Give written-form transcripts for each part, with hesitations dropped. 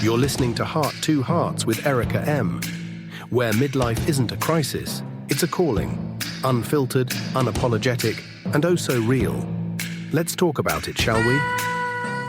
You're listening to Heart to Harts with Erika M, where midlife isn't a crisis, it's a calling. Unfiltered, unapologetic, and oh so real. Let's talk about it, shall we?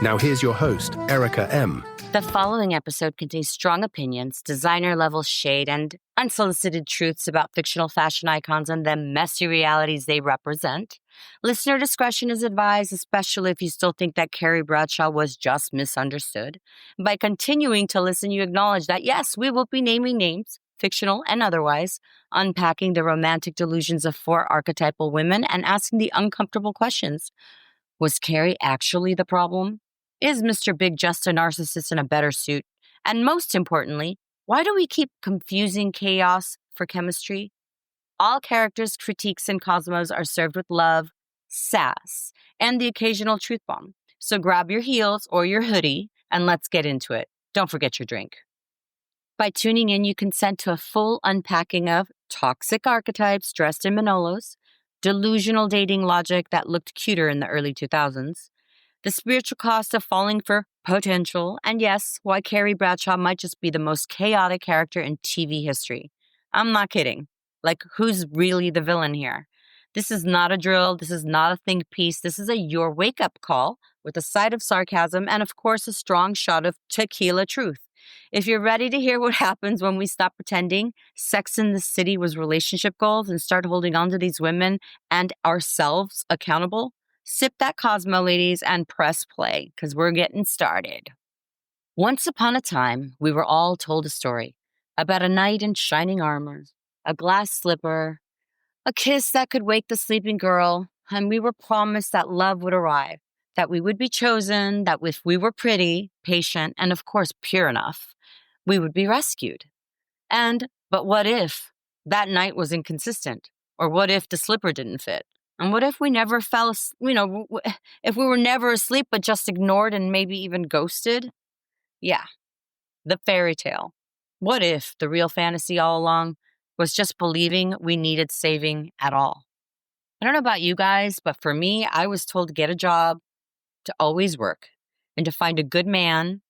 Now here's your host, Erika M. The following episode contains strong opinions, designer-level shade, and unsolicited truths about fictional fashion icons and the messy realities they represent. Listener discretion is advised, especially if you still think that Carrie Bradshaw was just misunderstood. By continuing to listen, you acknowledge that, yes, we will be naming names, fictional and otherwise, unpacking the romantic delusions of 4 archetypal women, and asking the uncomfortable questions. Was Carrie actually the problem? Is Mr. Big just a narcissist in a better suit? And most importantly, why do we keep confusing chaos for chemistry? All characters' critiques in Cosmos are served with love, sass, and the occasional truth bomb. So grab your heels or your hoodie and let's get into it. Don't forget your drink. By tuning in, you consent to a full unpacking of toxic archetypes dressed in Manolos, delusional dating logic that looked cuter in the early 2000s, the spiritual cost of falling for potential, and yes, why Carrie Bradshaw might just be the most chaotic character in TV history. I'm not kidding. Like, who's really the villain here? This is not a drill. This is not a think piece. This is your wake-up call with a side of sarcasm and, of course, a strong shot of tequila truth. If you're ready to hear what happens when we stop pretending Sex in the City was relationship goals and start holding on to these women and ourselves accountable, sip that Cosmo, ladies, and press play, because we're getting started. Once upon a time, we were all told a story about a knight in shining armor, a glass slipper, a kiss that could wake the sleeping girl, and we were promised that love would arrive, that we would be chosen, that if we were pretty, patient, and of course pure enough, we would be rescued. But what if that knight was inconsistent? Or what if the slipper didn't fit? And what if we never if we were never asleep but just ignored and maybe even ghosted? Yeah, the fairy tale. What if the real fantasy all along was just believing we needed saving at all? I don't know about you guys, but for me, I was told to get a job, to always work, and to find a good man,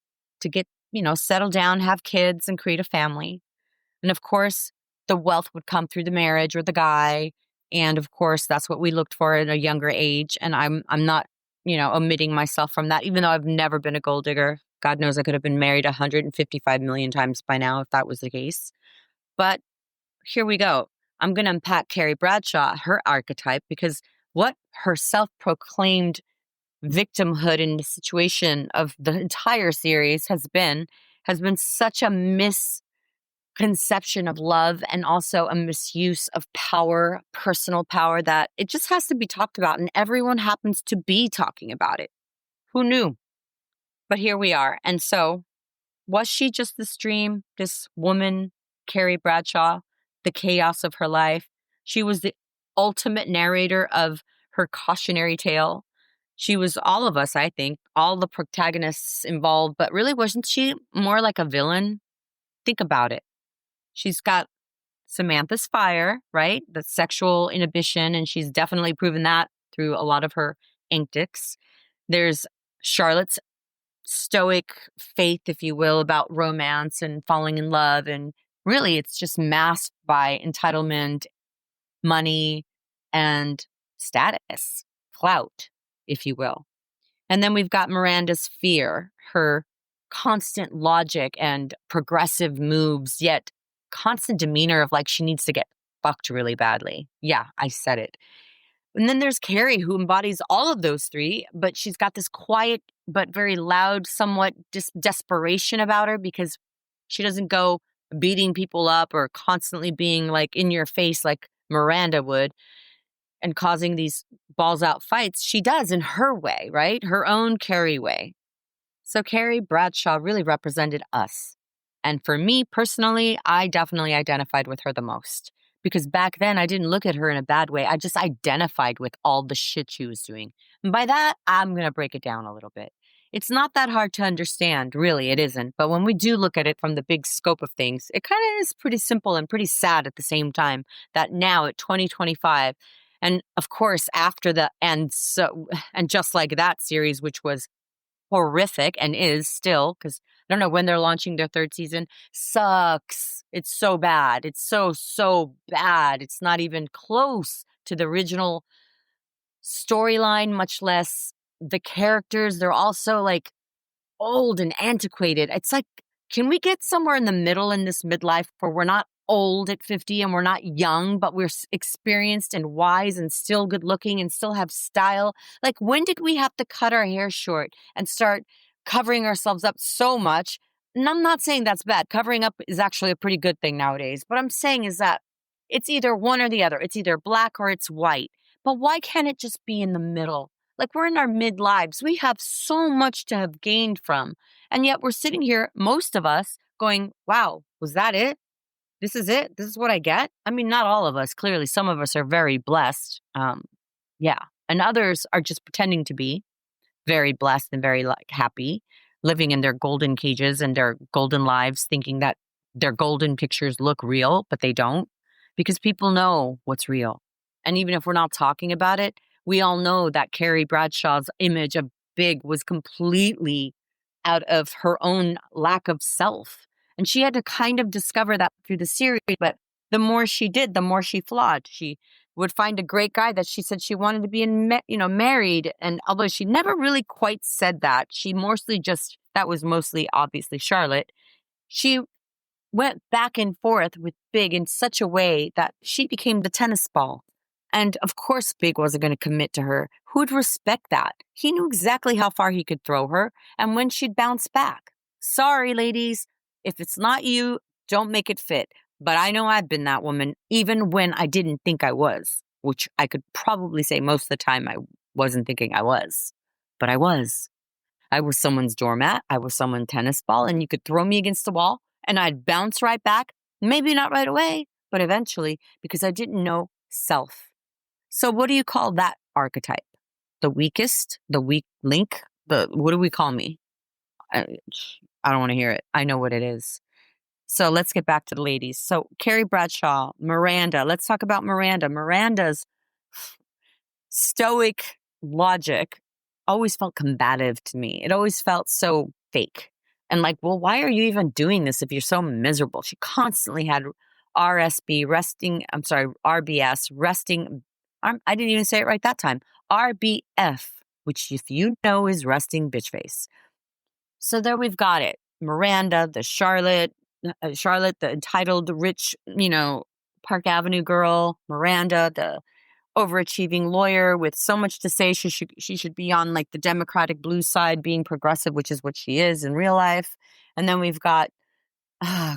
to get, settle down, have kids, and create a family. And of course, the wealth would come through the marriage or the guy. And of course, that's what we looked for at a younger age. And I'm not, omitting myself from that, even though I've never been a gold digger. God knows I could have been married 155 million times by now if that was the case. But here we go. I'm going to unpack Carrie Bradshaw, her archetype, because what her self-proclaimed victimhood in the situation of the entire series has been such a misconception of love and also a misuse of power, personal power, that it just has to be talked about, and everyone happens to be talking about it. Who knew? But here we are. And so, was she just this dream, this woman, Carrie Bradshaw, the chaos of her life? She was the ultimate narrator of her cautionary tale. She was all of us, I think, all the protagonists involved, but really wasn't she more like a villain? Think about it. She's got Samantha's fire, right? The sexual inhibition, and she's definitely proven that through a lot of her antics. There's Charlotte's stoic faith, if you will, about romance and falling in love. And really, it's just masked by entitlement, money, and status, clout, if you will. And then we've got Miranda's fear, her constant logic and progressive moves, yet constant demeanor of like she needs to get fucked really badly. Yeah, I said it. And then there's Carrie, who embodies all of those 3, but she's got this quiet but very loud, somewhat desperation about her, because she doesn't go beating people up or constantly being like in your face like Miranda would and causing these balls out fights. She does in her way, right? Her own Carrie way. So Carrie Bradshaw really represented us. And for me personally, I definitely identified with her the most. Because back then, I didn't look at her in a bad way. I just identified with all the shit she was doing. And by that, I'm going to break it down a little bit. It's not that hard to understand, really, it isn't. But when we do look at it from the big scope of things, it kind of is pretty simple and pretty sad at the same time that now at 2025, and of course, after the and Just Like That series, which was horrific and is still, because don't know when they're launching their third season. Sucks. It's so bad. It's so bad. It's not even close to the original storyline, much less the characters. They're also like old and antiquated. It's like, can we get somewhere in the middle in this midlife where we're not old at 50 and we're not young, but we're experienced and wise and still good looking and still have style? Like, when did we have to cut our hair short and start covering ourselves up so much? And I'm not saying that's bad. Covering up is actually a pretty good thing nowadays. What I'm saying is that it's either one or the other. It's either black or it's white. But why can't it just be in the middle? Like, we're in our midlives. We have so much to have gained from. And yet we're sitting here, most of us, going, wow, was that it? This is it? This is what I get? I mean, not all of us. Clearly, some of us are very blessed. Yeah. And others are just pretending to be very blessed and very like happy, living in their golden cages and their golden lives, thinking that their golden pictures look real, but they don't, because people know what's real. And even if we're not talking about it, we all know that Carrie Bradshaw's image of Big was completely out of her own lack of self. And she had to kind of discover that through the series. But the more she did, the more she flawed. She would find a great guy that she said she wanted to be married. And although she never really quite said that, she mostly just, that was mostly obviously Charlotte. She went back and forth with Big in such a way that she became the tennis ball. And of course, Big wasn't going to commit to her. Who would respect that? He knew exactly how far he could throw her and when she'd bounce back. Sorry, ladies. If it's not you, don't make it fit. But I know I've been that woman, even when I didn't think I was, which I could probably say most of the time I wasn't thinking I was. But I was. I was someone's doormat. I was someone's tennis ball, and you could throw me against the wall, and I'd bounce right back. Maybe not right away, but eventually, because I didn't know self. So what do you call that archetype? The weakest? The weak link? What do we call me? I don't want to hear it. I know what it is. So let's get back to the ladies. So Carrie Bradshaw, Miranda. Let's talk about Miranda. Miranda's stoic logic always felt combative to me. It always felt so fake. And like, well, why are you even doing this if you're so miserable? She constantly had RBS, resting. I didn't even say it right that time. RBF, which if you know is resting bitch face. So there we've got it. Miranda, the Charlotte, the entitled, rich, Park Avenue girl. Miranda, the overachieving lawyer with so much to say. She should be on like the Democratic blue side, being progressive, which is what she is in real life. And then we've got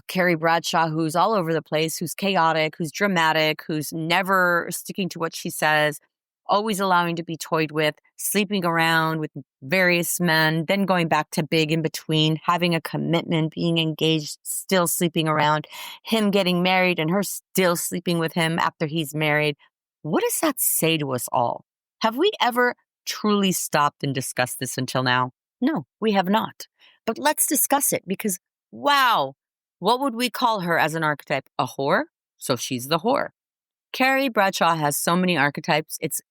Carrie Bradshaw, who's all over the place, who's chaotic, who's dramatic, who's never sticking to what she says, always allowing to be toyed with, sleeping around with various men, then going back to Big in between, having a commitment, being engaged, still sleeping around, him getting married and her still sleeping with him after he's married. What does that say to us all? Have we ever truly stopped and discussed this until now? No, we have not. But let's discuss it because, wow, what would we call her as an archetype? A whore? So she's the whore. Carrie Bradshaw has so many archetypes, it's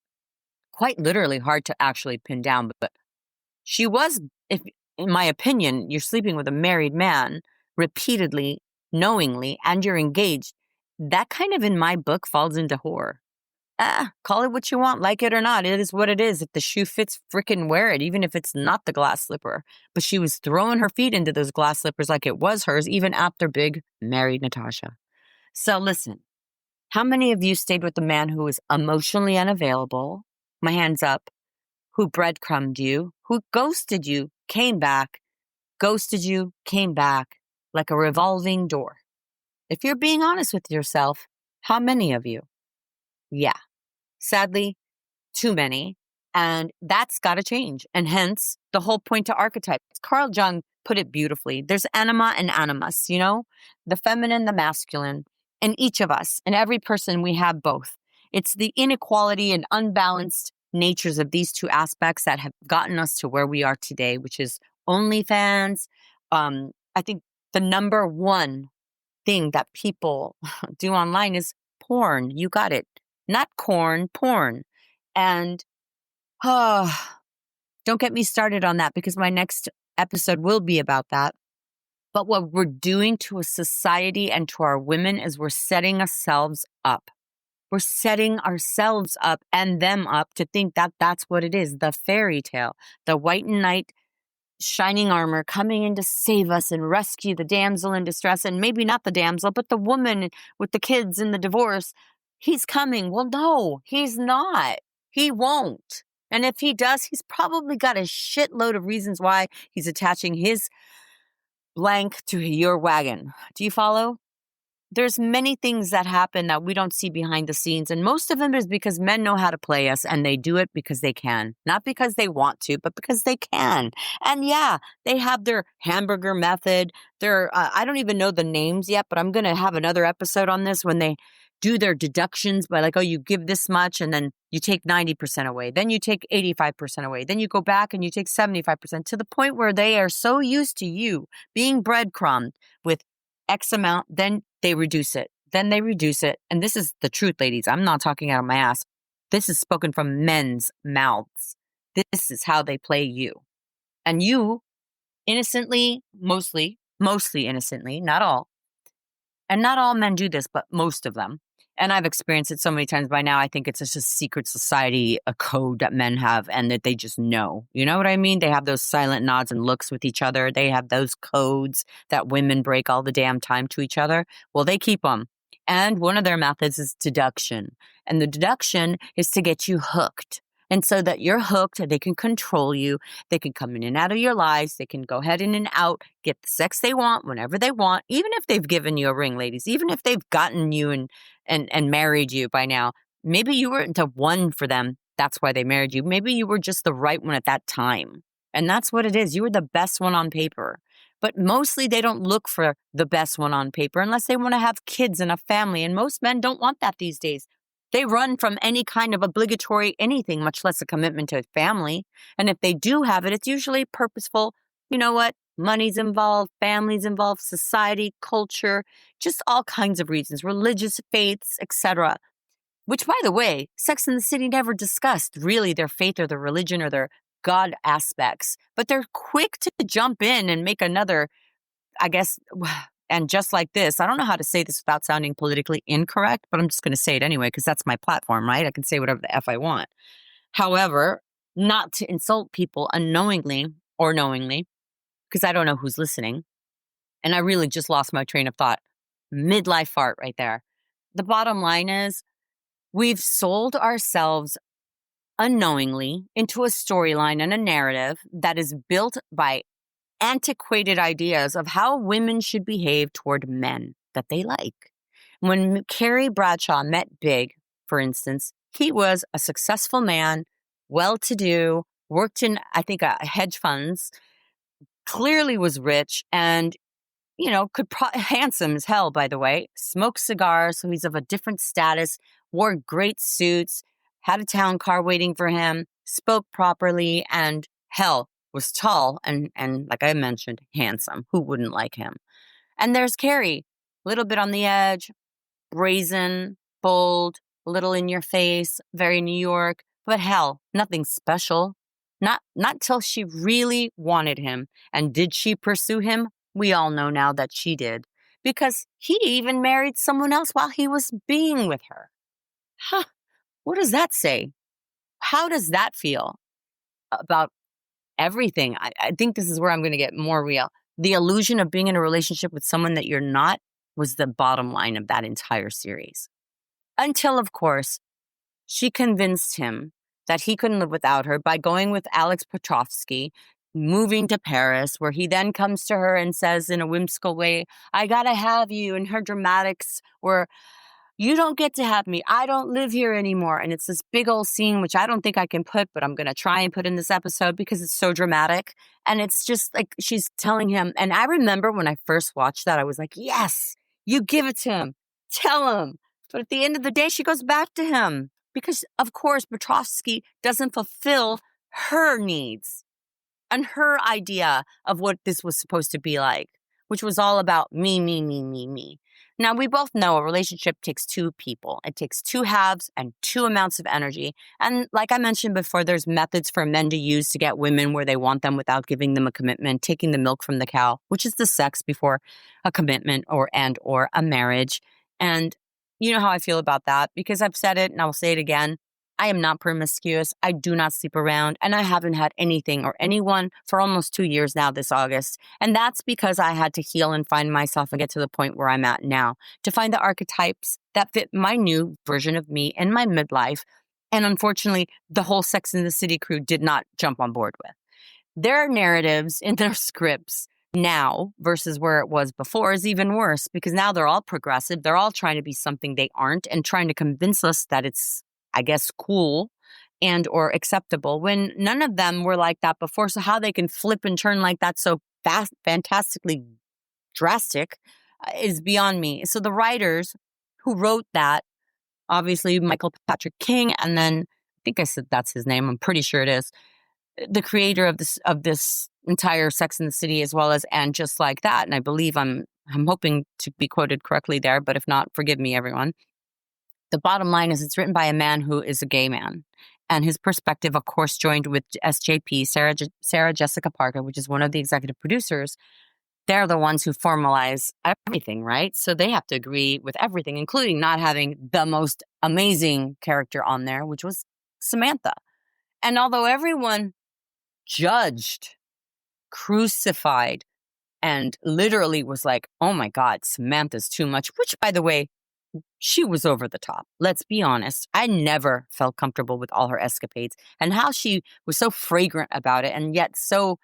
quite literally hard to actually pin down. But she was, if in my opinion, you're sleeping with a married man repeatedly, knowingly, and you're engaged, that kind of in my book falls into whore. Call it what you want, like it or not. It is what it is. If the shoe fits, frickin' wear it, even if it's not the glass slipper. But she was throwing her feet into those glass slippers like it was hers, even after Big married Natasha. So listen, how many of you stayed with the man who was emotionally unavailable? My hands up. Who breadcrumbed you, who ghosted you, came back, ghosted you, came back, like a revolving door. If you're being honest with yourself, how many of you? Yeah. Sadly, too many. And that's got to change. And hence, the whole point to archetypes. Carl Jung put it beautifully. There's anima and animus, the feminine, the masculine. In each of us, in every person, we have both. It's the inequality and unbalanced natures of these two aspects that have gotten us to where we are today, which is OnlyFans. I think the number one thing that people do online is porn. You got it. Not corn, porn. And don't get me started on that because my next episode will be about that. But what we're doing to a society and to our women is we're setting ourselves up. We're setting ourselves up and them up to think that that's what it is, the fairy tale, the white knight, shining armor coming in to save us and rescue the damsel in distress, and maybe not the damsel, but the woman with the kids and the divorce. He's coming. Well, no, he's not. He won't. And if he does, he's probably got a shitload of reasons why he's attaching his blank to your wagon. Do you follow? There's many things that happen that we don't see behind the scenes. And most of them is because men know how to play us, and they do it because they can. Not because they want to, but because they can. And yeah, they have their hamburger method. I don't even know the names yet, but I'm going to have another episode on this when they do their deductions by like, oh, you give this much and then you take 90% away. Then you take 85% away. Then you go back and you take 75% to the point where they are so used to you being breadcrumbed with X amount, then they reduce it. Then they reduce it. And this is the truth, ladies. I'm not talking out of my ass. This is spoken from men's mouths. This is how they play you. And you innocently, mostly innocently, not all. And not all men do this, but most of them. And I've experienced it so many times by now. I think it's just a secret society, a code that men have, and that they just know. You know what I mean? They have those silent nods and looks with each other. They have those codes that women break all the damn time to each other. Well, they keep them. And one of their methods is deduction. And the deduction is to get you hooked. And so that you're hooked, they can control you. They can come in and out of your lives. They can go ahead in and out, get the sex they want whenever they want, even if they've given you a ring, ladies, even if they've gotten you and married you by now. Maybe you weren't the one for them. That's why they married you. Maybe you were just the right one at that time. And that's what it is. You were the best one on paper. But mostly they don't look for the best one on paper unless they want to have kids and a family. And most men don't want that these days. They run from any kind of obligatory anything, much less a commitment to a family. And if they do have it, it's usually purposeful. You know what? Money's involved, family's involved, society, culture, just all kinds of reasons, religious faiths, etc. Which, by the way, Sex and the City never discussed really their faith or their religion or their God aspects. But they're quick to jump in and make another, I guess. And just like this, I don't know how to say this without sounding politically incorrect, but I'm just going to say it anyway because that's my platform, right? I can say whatever the F I want. However, not to insult people unknowingly or knowingly, because I don't know who's listening. And I really just lost my train of thought. Midlife fart right there. The bottom line is we've sold ourselves unknowingly into a storyline and a narrative that is built by antiquated ideas of how women should behave toward men that they like. When Carrie Bradshaw met Big, for instance, he was a successful man, well-to-do, worked in, I think, hedge funds, clearly was rich, and, handsome as hell, by the way, smoked cigars, so he's of a different status, wore great suits, had a town car waiting for him, spoke properly, and hell, was tall and like I mentioned, handsome. Who wouldn't like him? And there's Carrie, a little bit on the edge, brazen, bold, a little in your face, very New York, but hell, nothing special. Not till she really wanted him. And did she pursue him? We all know now that she did. Because he even married someone else while he was being with her. Huh. What does that say? How does that feel about everything? I think this is where I'm going to get more real. The illusion of being in a relationship with someone that you're not was the bottom line of that entire series. Until, of course, she convinced him that he couldn't live without her by going with Alex Petrovsky, moving to Paris, where he then comes to her and says in a whimsical way, I gotta have you. And her dramatics were, you don't get to have me. I don't live here anymore. And it's this big old scene, which I don't think I can put, but I'm going to try and put in this episode because it's so dramatic. And it's just like she's telling him. And I remember when I first watched that, I was like, yes, you give it to him. Tell him. But at the end of the day, she goes back to him because, of course, Petrovsky doesn't fulfill her needs and her idea of what this was supposed to be like, which was all about me, me, me, me, me. Now, we both know a relationship takes two people. It takes two halves and two amounts of energy. And like I mentioned before, there's methods for men to use to get women where they want them without giving them a commitment, taking the milk from the cow, which is the sex before a commitment or a marriage. And you know how I feel about that because I've said it and I will say it again. I am not promiscuous. I do not sleep around, and I haven't had anything or anyone for almost 2 years now this August. And that's because I had to heal and find myself and get to the point where I'm at now, to find the archetypes that fit my new version of me in my midlife. And unfortunately, the whole Sex and the City crew did not jump on board with. Their narratives in their scripts now versus where it was before is even worse because now they're all progressive. They're all trying to be something they aren't and trying to convince us that it's, I guess, cool and or acceptable when none of them were like that before. So how they can flip and turn like that so fast, fantastically drastic is beyond me. So the writers who wrote that, obviously Michael Patrick King, and then I think I said that's his name. I'm pretty sure it is. The creator of this entire Sex and the City, as well as And Just Like That. And I believe I'm hoping to be quoted correctly there, but if not, forgive me, everyone. The bottom line is it's written by a man who is a gay man. And his perspective, of course, joined with SJP, Sarah Jessica Parker, which is one of the executive producers. They're the ones who formalize everything, right? So they have to agree with everything, including not having the most amazing character on there, which was Samantha. And although everyone judged, crucified, and literally was like, oh my God, Samantha's too much, which, by the way, she was over the top. Let's be honest. I never felt comfortable with all her escapades and how she was so fragrant about it and yet so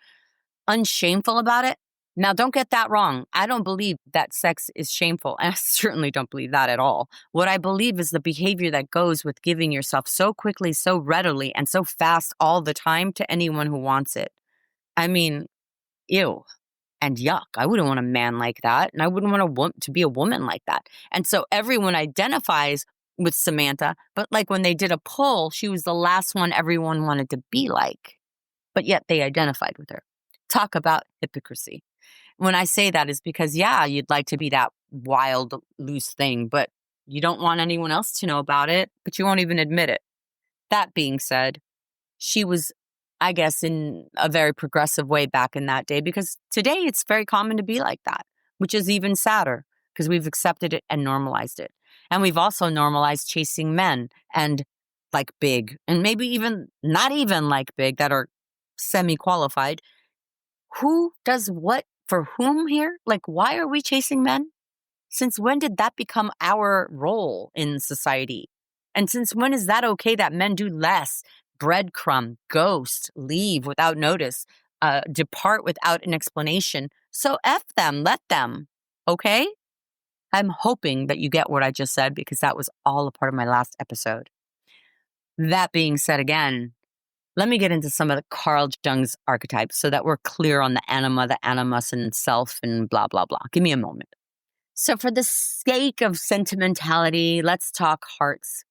unshameful about it. Now, don't get that wrong. I don't believe that sex is shameful. And I certainly don't believe that at all. What I believe is the behavior that goes with giving yourself so quickly, so readily, and so fast all the time to anyone who wants it. I mean, ew. And yuck, I wouldn't want a man like that. And I wouldn't want to be a woman like that. And so everyone identifies with Samantha. But like when they did a poll, she was the last one everyone wanted to be like. But yet they identified with her. Talk about hypocrisy. When I say that is because, yeah, you'd like to be that wild, loose thing, but you don't want anyone else to know about it, but you won't even admit it. That being said, she was, I guess, in a very progressive way back in that day, because today it's very common to be like that, which is even sadder because we've accepted it and normalized it. And we've also normalized chasing men and like big, and maybe even not even like big, that are semi-qualified. Who does what for whom here? Like, why are we chasing men? Since when did that become our role in society? And since when is that okay that men do less? Breadcrumb, ghost, leave without notice, depart without an explanation. So F them, let them, okay? I'm hoping that you get what I just said because that was all a part of my last episode. That being said again, let me get into some of the Carl Jung's archetypes so that we're clear on the anima, the animus, and self, and blah, blah, blah. Give me a moment. So for the sake of sentimentality, let's talk Harts.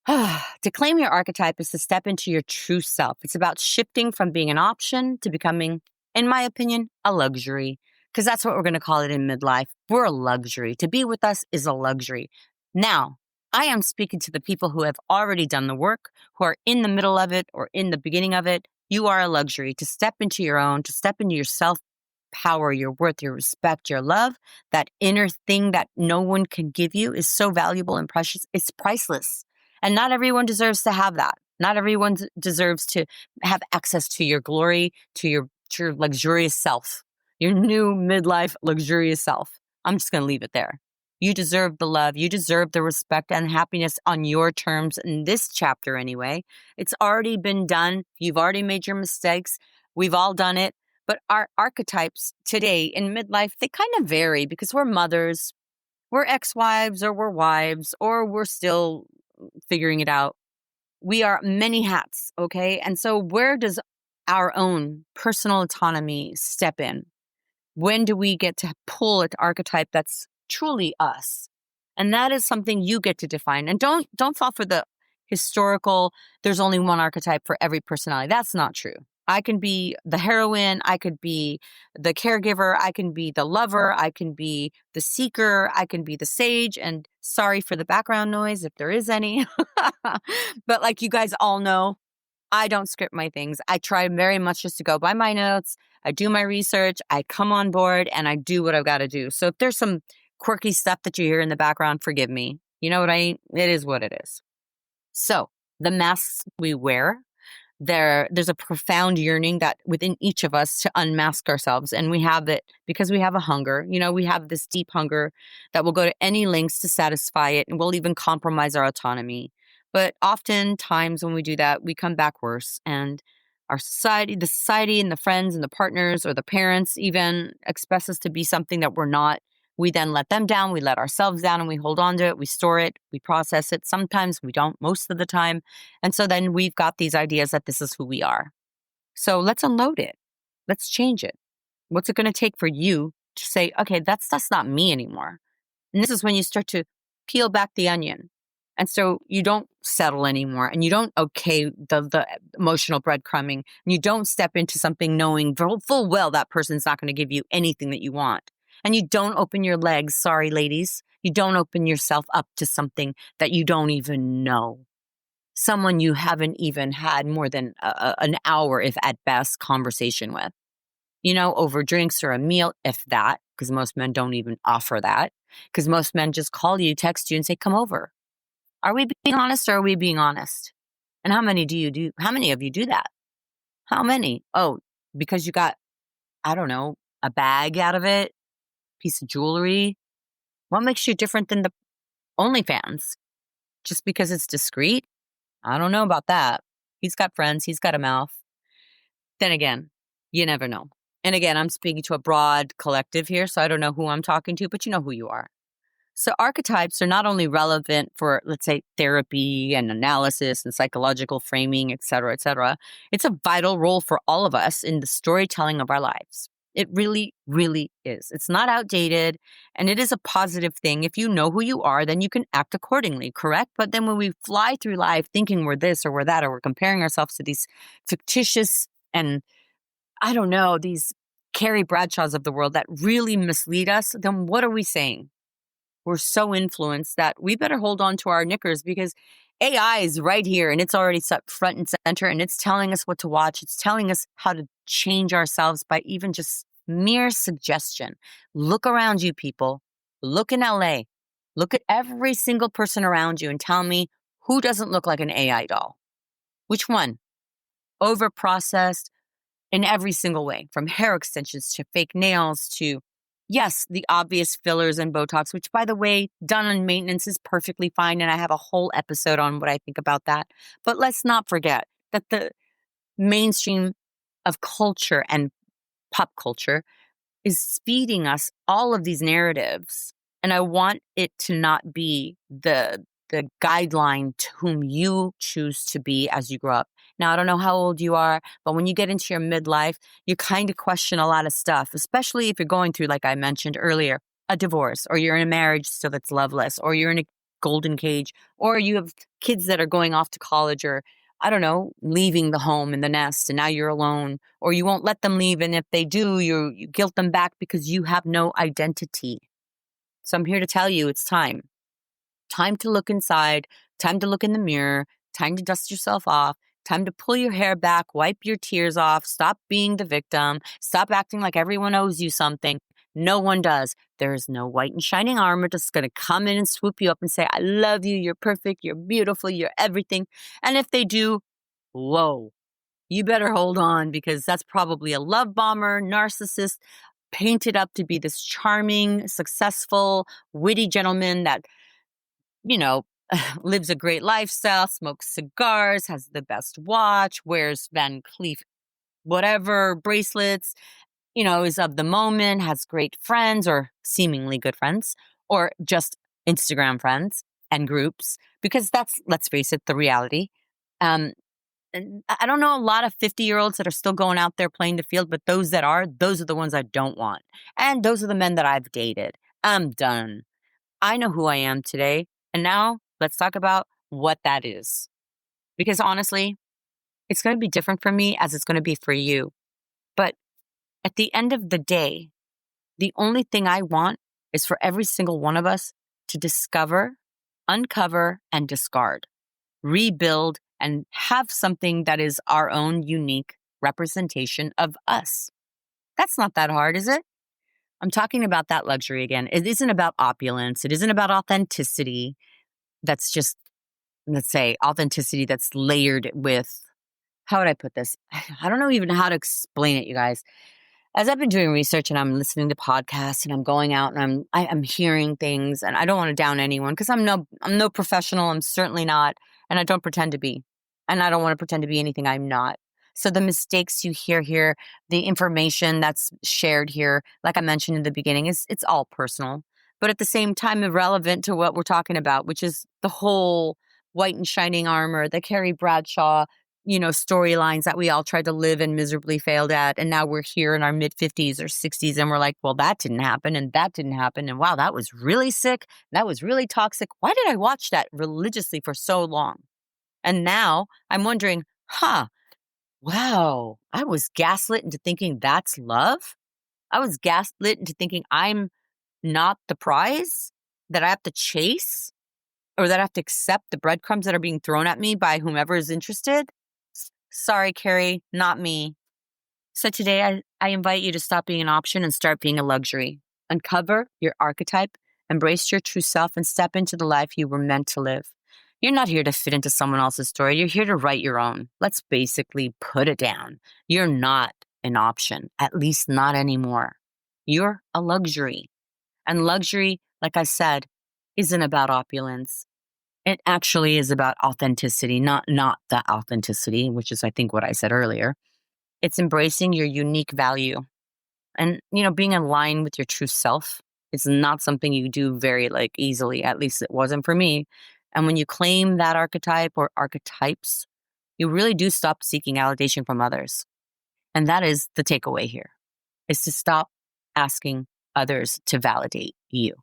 To claim your archetype is to step into your true self. It's about shifting from being an option to becoming, in my opinion, a luxury. Because that's what we're going to call it in midlife. We're a luxury. To be with us is a luxury. Now, I am speaking to the people who have already done the work, who are in the middle of it or in the beginning of it. You are a luxury to step into your own, to step into your self-power, your worth, your respect, your love. That inner thing that no one can give you is so valuable and precious. It's priceless. And not everyone deserves to have that. Not everyone deserves to have access to your glory, to your luxurious self, your new midlife luxurious self. I'm just going to leave it there. You deserve the love. You deserve the respect and happiness on your terms in this chapter anyway. It's already been done. You've already made your mistakes. We've all done it. But our archetypes today in midlife, they kind of vary because we're mothers, we're ex-wives, or we're wives, or we're still figuring it out. We are many hats, okay? And so where does our own personal autonomy step in? When do we get to pull an archetype that's truly us? And that is something you get to define. And don't fall for the historical, there's only one archetype for every personality. That's not true. I can be the heroine. I could be the caregiver. I can be the lover. I can be the seeker. I can be the sage. And sorry for the background noise if there is any. But like you guys all know, I don't script my things. I try very much just to go by my notes. I do my research. I come on board and I do what I've got to do. So if there's some quirky stuff that you hear in the background, forgive me. You know what I mean? It is what it is. So the masks we wear, there's a profound yearning that within each of us to unmask ourselves. And we have it because we have a hunger. We have this deep hunger that will go to any lengths to satisfy it, and we'll even compromise our autonomy. But oftentimes when we do that, we come back worse. And the society and the friends and the partners or the parents even expect us to be something that we're not. We then let them down, we let ourselves down, and we hold on to it, we store it, we process it. Sometimes we don't, most of the time. And so then we've got these ideas that this is who we are. So let's unload it. Let's change it. What's it going to take for you to say, okay, that's not me anymore? And this is when you start to peel back the onion. And so you don't settle anymore, and you don't the emotional breadcrumbing, and you don't step into something knowing full well that person's not going to give you anything that you want. And you don't open your legs, sorry ladies, you don't open yourself up to something that you don't even know. Someone you haven't even had more than an hour, if at best, conversation with. Over drinks or a meal, if that, because most men don't even offer that. Because most men just call you, text you, and say, come over. Are we being honest or are we being honest? And how many do? How many of you do that? How many? Oh, because you got, I don't know, a bag out of it? Piece of jewelry? What makes you different than the OnlyFans? Just because it's discreet? I don't know about that. He's got friends. He's got a mouth. Then again, you never know. And again, I'm speaking to a broad collective here, so I don't know who I'm talking to, but you know who you are. So archetypes are not only relevant for, let's say, therapy and analysis and psychological framing, et cetera, et cetera. It's a vital role for all of us in the storytelling of our lives. It really, really is. It's not outdated, and it is a positive thing. If you know who you are, then you can act accordingly, correct? But then when we fly through life thinking we're this or we're that, or we're comparing ourselves to these fictitious and, I don't know, these Carrie Bradshaws of the world that really mislead us, then what are we saying? We're so influenced that we better hold on to our knickers, because AI is right here and it's already set front and center, and it's telling us what to watch. It's telling us how to change ourselves by even just mere suggestion. Look around you, people. Look in LA. Look at every single person around you and tell me who doesn't look like an AI doll. Which one? Overprocessed in every single way, from hair extensions to fake nails to, yes, the obvious fillers and Botox, which, by the way, done on maintenance is perfectly fine. And I have a whole episode on what I think about that. But let's not forget that the mainstream of culture and pop culture is feeding us all of these narratives. And I want it to not be the guideline to whom you choose to be as you grow up. Now, I don't know how old you are, but when you get into your midlife, you kind of question a lot of stuff, especially if you're going through, like I mentioned earlier, a divorce, or you're in a marriage still that's loveless, or you're in a golden cage, or you have kids that are going off to college, or I don't know, leaving the home and the nest, and now you're alone, or you won't let them leave. And if they do, you guilt them back because you have no identity. So I'm here to tell you it's time. Time to look inside, time to look in the mirror, time to dust yourself off, time to pull your hair back, wipe your tears off, stop being the victim, stop acting like everyone owes you something. No one does. There is no white and shining armor that's going to come in and swoop you up and say, I love you, you're perfect, you're beautiful, you're everything. And if they do, whoa, you better hold on, because that's probably a love bomber, narcissist, painted up to be this charming, successful, witty gentleman that, lives a great lifestyle, smokes cigars, has the best watch, wears Van Cleef, whatever, bracelets, is of the moment, has great friends or seemingly good friends, or just Instagram friends and groups, because that's, let's face it, the reality. And I don't know a lot of 50-year-olds that are still going out there playing the field, but those are the ones I don't want. And those are the men that I've dated. I'm done. I know who I am today. And now let's talk about what that is. Because honestly, It's going to be different for me as it's going to be for you. But at the end of the day, the only thing I want is for every single one of us to discover, uncover, and discard, rebuild, and have something that is our own unique representation of us. That's not that hard, is it? I'm talking about that luxury again. It isn't about opulence. It isn't about authenticity. That's just, let's say, authenticity that's layered with, how would I put this? I don't know even how to explain it, you guys. As I've been doing research and I'm listening to podcasts and I'm going out and I'm hearing things, and I don't want to down anyone because I'm no professional. I'm certainly not, and I don't pretend to be, and I don't want to pretend to be anything I'm not. So the mistakes you hear here, the information that's shared here, like I mentioned in the beginning, it's all personal, but at the same time irrelevant to what we're talking about, which is the whole white and shining armor, the Carrie Bradshaw, storylines that we all tried to live and miserably failed at. And now we're here in our mid 50s or 60s and we're like, well, that didn't happen and that didn't happen. And wow, that was really sick. That was really toxic. Why did I watch that religiously for so long? And now I'm wondering, wow, I was gaslit into thinking that's love. I was gaslit into thinking I'm not the prize that I have to chase or that I have to accept the breadcrumbs that are being thrown at me by whomever is interested. Sorry, Carrie, not me. So today I invite you to stop being an option and start being a luxury. Uncover your archetype, embrace your true self, and step into the life you were meant to live. You're not here to fit into someone else's story. You're here to write your own. Let's basically put it down. You're not an option, at least not anymore. You're a luxury. And luxury, like I said, isn't about opulence. It actually is about authenticity, not the authenticity, which is, I think, what I said earlier. It's embracing your unique value and, being in line with your true self. It's not something you do very easily. At least it wasn't for me. And when you claim that archetype or archetypes, you really do stop seeking validation from others. And that is the takeaway here, is to stop asking others to validate you,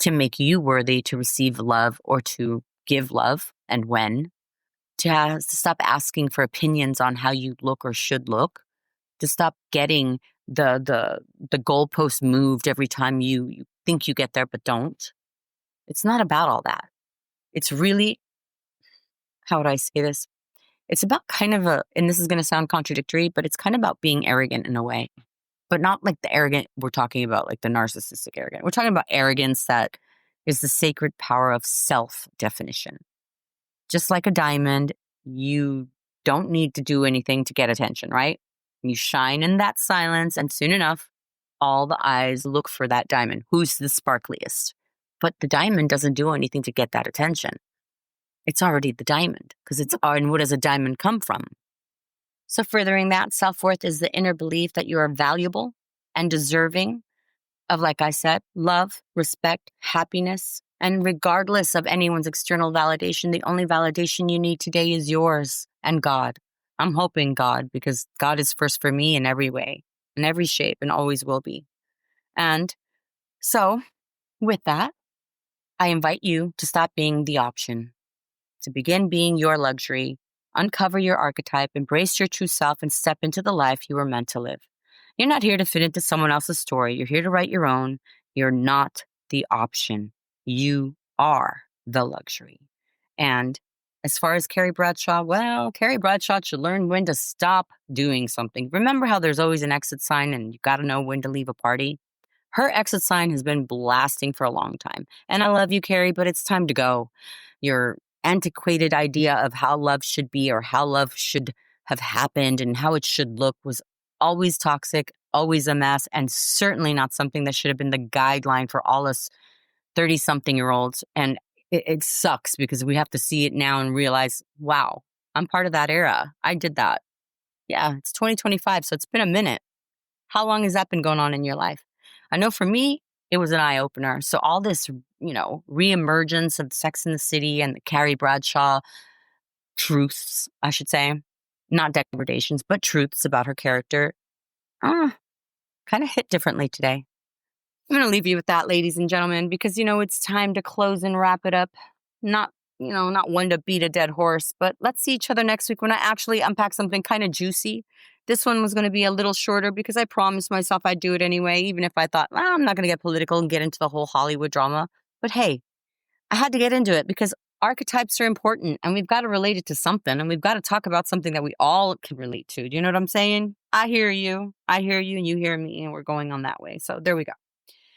to make you worthy to receive love or to give love and when, to stop asking for opinions on how you look or should look, to stop getting the goalpost moved every time you think you get there but don't. It's not about all that. It's really, how would I say this? It's about kind of and this is going to sound contradictory, but it's kind of about being arrogant in a way, but not like the arrogant we're talking about, like the narcissistic arrogant. We're talking about arrogance that is the sacred power of self-definition. Just like a diamond, you don't need to do anything to get attention, right? You shine in that silence, and soon enough, all the eyes look for that diamond. Who's the sparkliest? But the diamond doesn't do anything to get that attention. It's already the diamond, because and what does a diamond come from? So furthering that, self-worth is the inner belief that you are valuable and deserving of, like I said, love, respect, happiness. And regardless of anyone's external validation, the only validation you need today is yours and God. I'm hoping God, because God is first for me in every way, in every shape, and always will be. And so with that, I invite you to stop being the option, to begin being your luxury, uncover your archetype, embrace your true self, and step into the life you were meant to live. You're not here to fit into someone else's story. You're here to write your own. You're not the option. You are the luxury. And as far as Carrie Bradshaw, well, Carrie Bradshaw should learn when to stop doing something. Remember how there's always an exit sign and you got to know when to leave a party? Her exit sign has been blasting for a long time. And I love you, Carrie, but it's time to go. Your antiquated idea of how love should be or how love should have happened and how it should look was always toxic, always a mess, and certainly not something that should have been the guideline for all us 30-something-year-olds. And it sucks because we have to see it now and realize, wow, I'm part of that era. I did that. Yeah, it's 2025, so it's been a minute. How long has that been going on in your life? I know for me, it was an eye-opener. So all this, reemergence of Sex in the City and the Carrie Bradshaw truths, I should say, not degradations, but truths about her character, kind of hit differently today. I'm going to leave you with that, ladies and gentlemen, because, it's time to close and wrap it up. Not not one to beat a dead horse, but let's see each other next week when I actually unpack something kind of juicy. This one was going to be a little shorter because I promised myself I'd do it anyway, even if I thought, I'm not going to get political and get into the whole Hollywood drama. But hey, I had to get into it because archetypes are important and we've got to relate it to something, and we've got to talk about something that we all can relate to. Do you know what I'm saying? I hear you and you hear me, and we're going on that way. So there we go.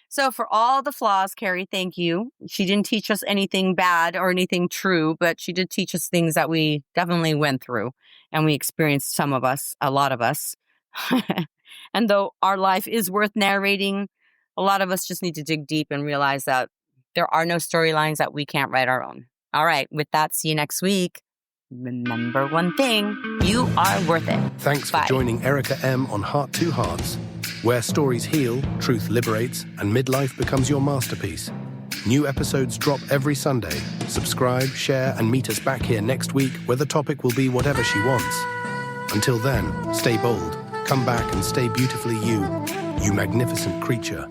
So for all the flaws, Carrie, thank you. She didn't teach us anything bad or anything true, but she did teach us things that we definitely went through and we experienced, a lot of us. And though our life is worth narrating, a lot of us just need to dig deep and realize that there are no storylines that we can't write our own. All right, with that, see you next week. Remember one thing, you are worth it. Thanks for joining Erika M on Heart to Harts, where stories heal, truth liberates, and midlife becomes your masterpiece. New episodes drop every Sunday. Subscribe, share, and meet us back here next week, where the topic will be whatever she wants. Until then, stay bold, come back and stay beautifully you magnificent creature.